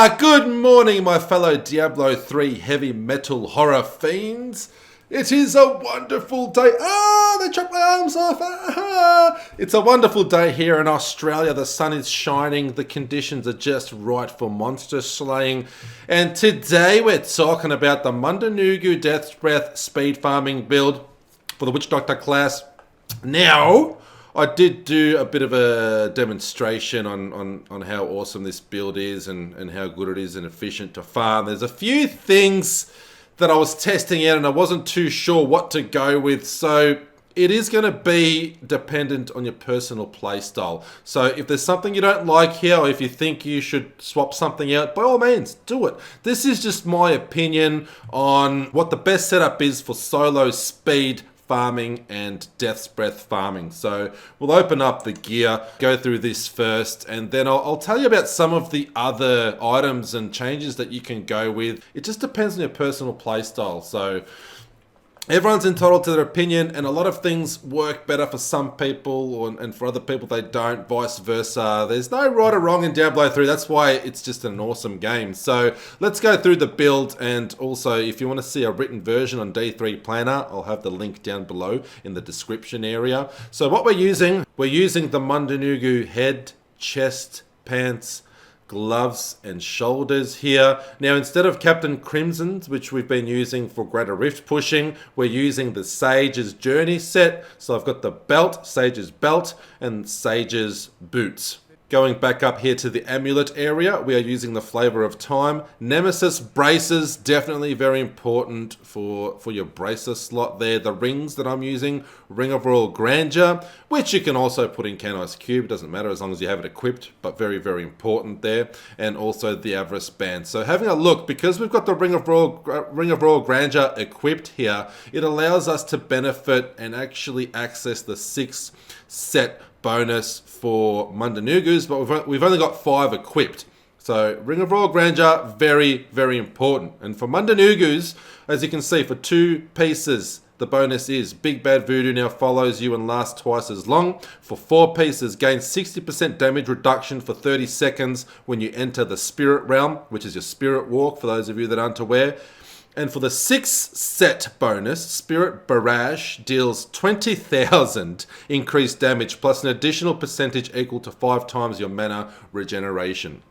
Good morning, my fellow Diablo 3 heavy metal horror fiends. It is a wonderful day. They chopped my arms off. It's a wonderful day here in Australia. The sun is shining. The conditions are just right for monster slaying. And today we're talking about the Mundunugu Death's Breath speed farming build for the Witch Doctor class. Now, I did do a bit of a demonstration on how awesome this build is and how good it is and efficient to farm. There's a few things that I was testing out and I wasn't too sure what to go with. So it is going to be dependent on your personal playstyle. So if there's something you don't like here, or if you think you should swap something out, by all means, do it. This is just my opinion on what the best setup is for solo speed farming and Death's Breath farming. So we'll open up the gear, go through this first, and then I'll tell you about some of the other items and changes that you can go with. It just depends on your personal playstyle. So everyone's entitled to their opinion, and a lot of things work better for some people, and for other people they don't, vice versa. There's no right or wrong in Diablo 3. That's why it's just an awesome game. So let's go through the build, and also if you want to see a written version on D3 Planner, I'll have the link down below in the description area. So what we're using the Mundunugu head, chest, pants, gloves and shoulders here. Now, instead of Captain Crimson's, which we've been using for Greater Rift pushing, we're using the Sage's Journey set. So I've got the belt, Sage's belt, and Sage's boots. Going back up here to the amulet area, we are using the Flavor of Time. Nemesis braces, definitely very important for your bracer slot there. The rings that I'm using, Ring of Royal Grandeur, which you can also put in Canon's Cube, doesn't matter as long as you have it equipped, but very, very important there. And also the Avarice Band. So having a look, because we've got the Ring of Royal Grandeur equipped here, it allows us to benefit and actually access the 6 set bonus for Mundunugus, but we've only got 5 equipped. So Ring of Royal Grandeur, very, very important. And for Mundunugus, as you can see, for 2 pieces, the bonus is Big Bad Voodoo now follows you and lasts twice as long. For 4 pieces, gain 60% damage reduction for 30 seconds when you enter the Spirit Realm, which is your Spirit Walk, for those of you that aren't aware. And for the 6 set bonus, Spirit Barrage deals 20,000 increased damage plus an additional percentage equal to 5 times your mana regeneration.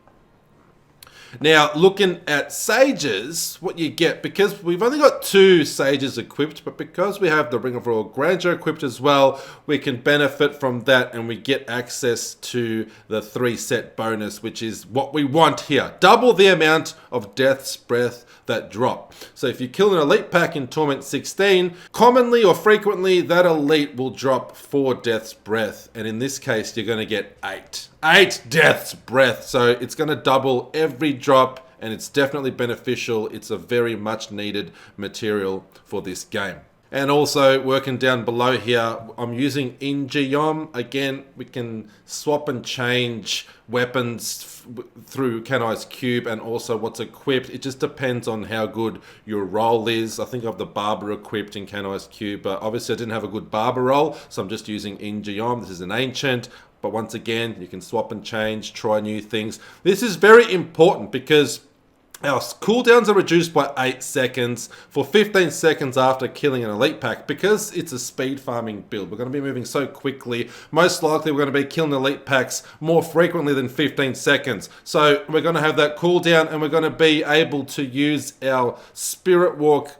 Now, looking at Sages, what you get, because we've only got 2 Sages equipped, but because we have the Ring of Royal Grandeur equipped as well, we can benefit from that and we get access to the 3 set bonus, which is what we want here. Double the amount of Death's Breath that drop. So if you kill an elite pack in Torment 16, commonly or frequently that elite will drop 4 Death's Breath, and in this case you're going to get 8 Death's Breath. So it's going to double every drop, and it's definitely beneficial. It's a very much needed material for this game. And also working down below here, I'm using Ingeom. Again, we can swap and change weapons through Canon's Cube and also what's equipped. It just depends on how good your roll is. I think I have the Barber equipped in Canon's Cube, but obviously I didn't have a good Barber roll, so I'm just using Ingeom. This is an ancient, but once again, you can swap and change, try new things. This is very important because our cooldowns are reduced by 8 seconds for 15 seconds after killing an elite pack. Because it's a speed farming build, we're going to be moving so quickly. Most likely we're going to be killing elite packs more frequently than 15 seconds. So we're going to have that cooldown and we're going to be able to use our Spirit Walk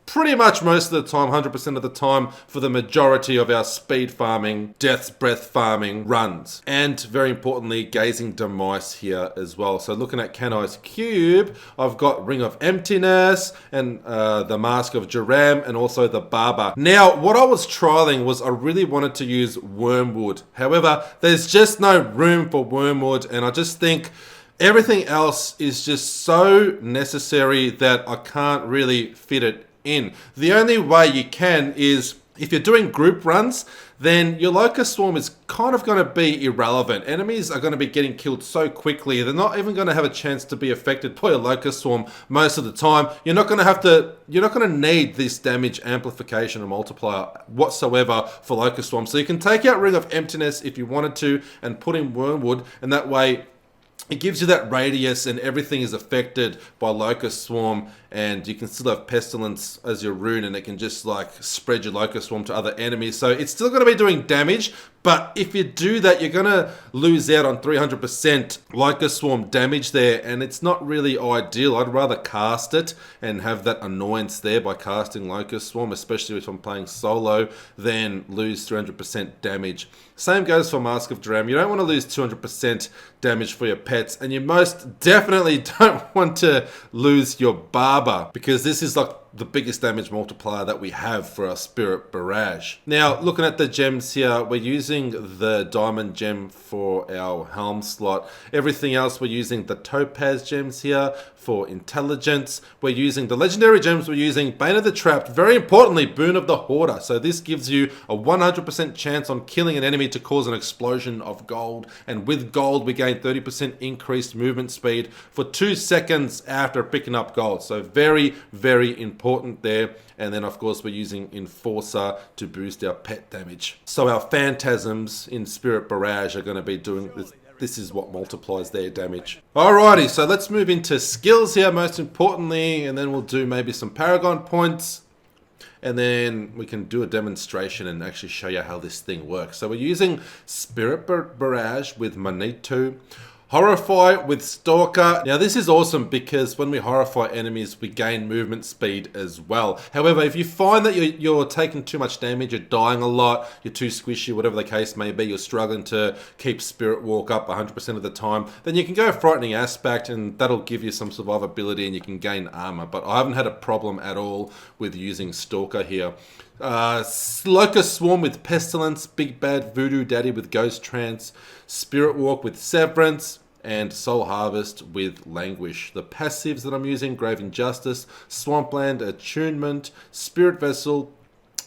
pretty much most of the time, 100% of the time, for the majority of our speed farming, Death's Breath farming runs. And very importantly, Gazing Demise here as well. So looking at Canon's Cube, I've got Ring of Emptiness and the Mask of Joram and also the Barber. Now, what I was trialing was I really wanted to use Wormwood. However, there's just no room for Wormwood, and I just think everything else is just so necessary that I can't really fit it in. The only way you can is if you're doing group runs, then your Locust Swarm is kind of going to be irrelevant. Enemies are going to be getting killed so quickly, they're not even going to have a chance to be affected by a Locust Swarm most of the time. You're not going to need this damage amplification or multiplier whatsoever for Locust Swarm. So you can take out Ring of Emptiness if you wanted to and put in Wormwood, and that way it gives you that radius and everything is affected by Locust Swarm, and you can still have Pestilence as your rune and it can just like spread your Locust Swarm to other enemies. So it's still going to be doing damage, but if you do that, you're going to lose out on 300% Locust Swarm damage there, and it's not really ideal. I'd rather cast it and have that annoyance there by casting Locust Swarm, especially if I'm playing solo, than lose 300% damage. Same goes for Mask of Dram. You don't want to lose 200% damage for your pets, and you most definitely don't want to lose your Barber, because this is like the biggest damage multiplier that we have for our Spirit Barrage. Now, looking at the gems here, we're using the Diamond gem for our Helm slot. Everything else, we're using the Topaz gems here for intelligence. We're using the legendary gems, we're using Bane of the Trapped, very importantly, Boon of the Hoarder. So this gives you a 100% chance on killing an enemy to cause an explosion of gold. And with gold, we gain 30% increased movement speed for 2 seconds after picking up gold. So very, very important there. And then of course we're using Enforcer to boost our pet damage. So our Phantasms in Spirit Barrage are going to be doing this. This is what multiplies their damage. Alrighty, so let's move into skills here most importantly, and then we'll do maybe some Paragon points. And then we can do a demonstration and actually show you how this thing works. So we're using Spirit Barrage with Manito, Horrify with Stalker. Now this is awesome because when we horrify enemies, we gain movement speed as well. However, if you find that you're taking too much damage, you're dying a lot, you're too squishy, whatever the case may be, you're struggling to keep Spirit Walk up 100% of the time, then you can go Frightening Aspect and that'll give you some survivability and you can gain armor. But I haven't had a problem at all with using Stalker here. Locust Swarm with Pestilence, Big Bad Voodoo Daddy with Ghost Trance, Spirit Walk with Severance, and Soul Harvest with Languish. The passives that I'm using, Grave Injustice, Swampland Attunement, Spirit Vessel,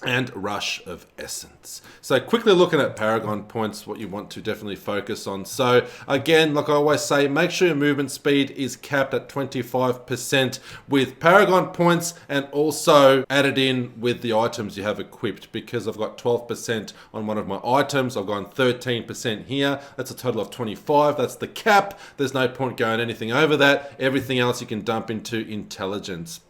and Rush of Essence. So quickly looking at Paragon points, what you want to definitely focus on. So again, like I always say, make sure your movement speed is capped at 25% with Paragon points, and also added in with the items you have equipped, because I've got 12% on one of my items. I've gone 13% here. That's a total of 25. That's the cap. There's no point going anything over that. Everything else you can dump into intelligence.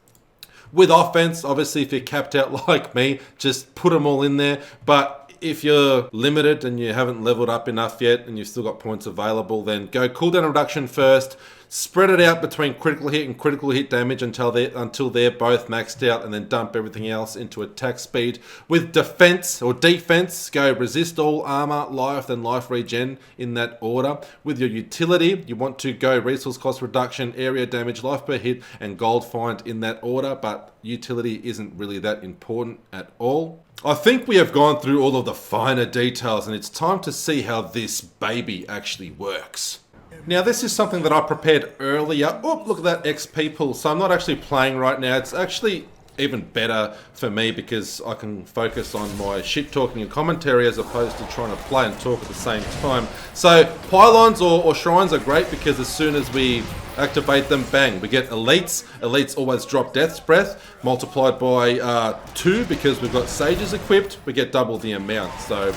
With offense, obviously, if you're capped out like me, just put them all in there. But if you're limited and you haven't leveled up enough yet and you've still got points available, then go cooldown reduction first. Spread it out between critical hit and critical hit damage until they're both maxed out, and then dump everything else into attack speed. With defense, go resist all armor, life, then life regen in that order. With your utility, you want to go resource cost reduction, area damage, life per hit, and gold find in that order, but utility isn't really that important at all. I think we have gone through all of the finer details, and it's time to see how this baby actually works. Now this is something that I prepared earlier. Oh, look at that XP pool. So I'm not actually playing right now. It's actually even better for me because I can focus on my shit talking and commentary as opposed to trying to play and talk at the same time. So pylons or shrines are great because as soon as we activate them, bang, we get elites. Elites always drop Death's Breath, multiplied by 2 because we've got sages equipped. We get double the amount. So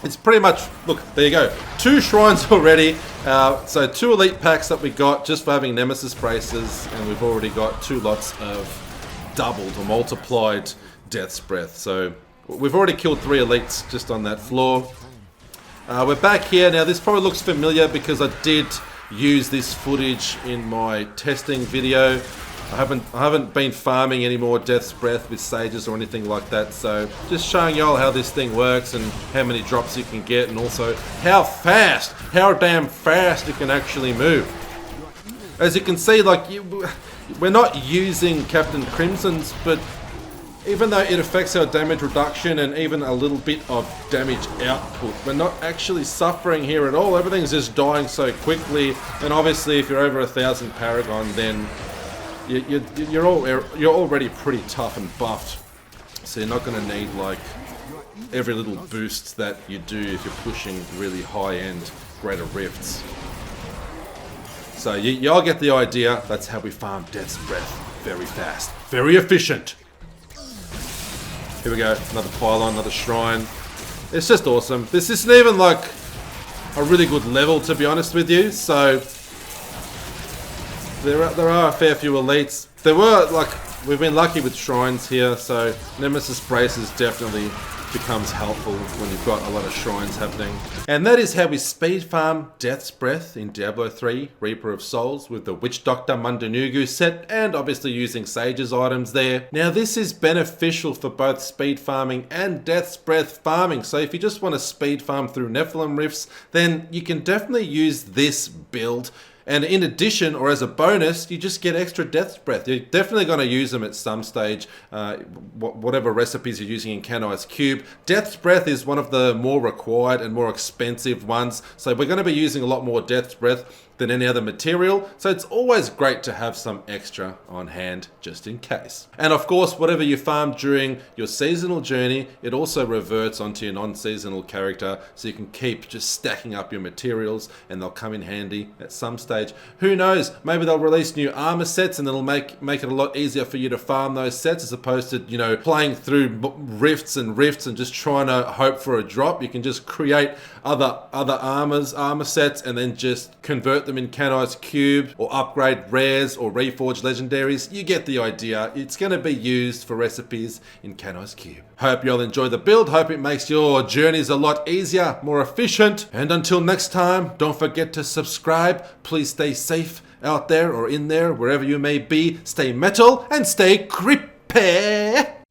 it's pretty much, look, there you go. 2 shrines already. So 2 elite packs that we got just for having Nemesis braces, and we've already got 2 lots of doubled or multiplied Death's Breath. So we've already killed 3 elites just on that floor. We're back here. Now this probably looks familiar because I did use this footage in my testing video. I haven't been farming any more Death's Breath with sages or anything like that, so just showing y'all how this thing works and how many drops you can get, and also how damn fast you can actually move. As you can see, like we're not using Captain Crimson's, but even though it affects our damage reduction and even a little bit of damage output, we're not actually suffering here at all. Everything's just dying so quickly, and obviously if you're over 1,000 Paragon, then you're already pretty tough and buffed, so you're not going to need like every little boost that you do if you're pushing really high-end Greater Rifts. So y'all get the idea. That's how we farm Death's Breath. Very fast, very efficient. Here we go, another pylon, another shrine. It's just awesome. This isn't even like a really good level, to be honest with you, so There are a fair few elites. There were, like, we've been lucky with shrines here, so Nemesis Braces definitely becomes helpful when you've got a lot of shrines happening. And that is how we speed farm Death's Breath in Diablo 3, Reaper of Souls, with the Witch Doctor Mundunugu set, and obviously using Sage's items there. Now this is beneficial for both speed farming and Death's Breath farming, so if you just want to speed farm through Nephilim Rifts, then you can definitely use this build. And in addition, or as a bonus, you just get extra Death's Breath. You're definitely going to use them at some stage, whatever recipes you're using in Canonized Cube. Death's Breath is one of the more required and more expensive ones, so we're going to be using a lot more Death's Breath than any other material, so it's always great to have some extra on hand just in case. And of course, whatever you farm during your seasonal journey, it also reverts onto your non-seasonal character, so you can keep just stacking up your materials and they'll come in handy at some stage. Who knows, maybe they'll release new armor sets and it'll make it a lot easier for you to farm those sets, as opposed to, you know, playing through rifts and just trying to hope for a drop. You can just create other armor sets and then just convert them in Canonized Cube, or upgrade rares or reforge legendaries. You get the idea. It's going to be used for recipes in Canonized Cube. Hope you all enjoy the build. Hope it makes your journeys a lot easier, more efficient. And until next time, don't forget to subscribe. Please stay safe out there or in there, wherever you may be. Stay metal and stay creepy.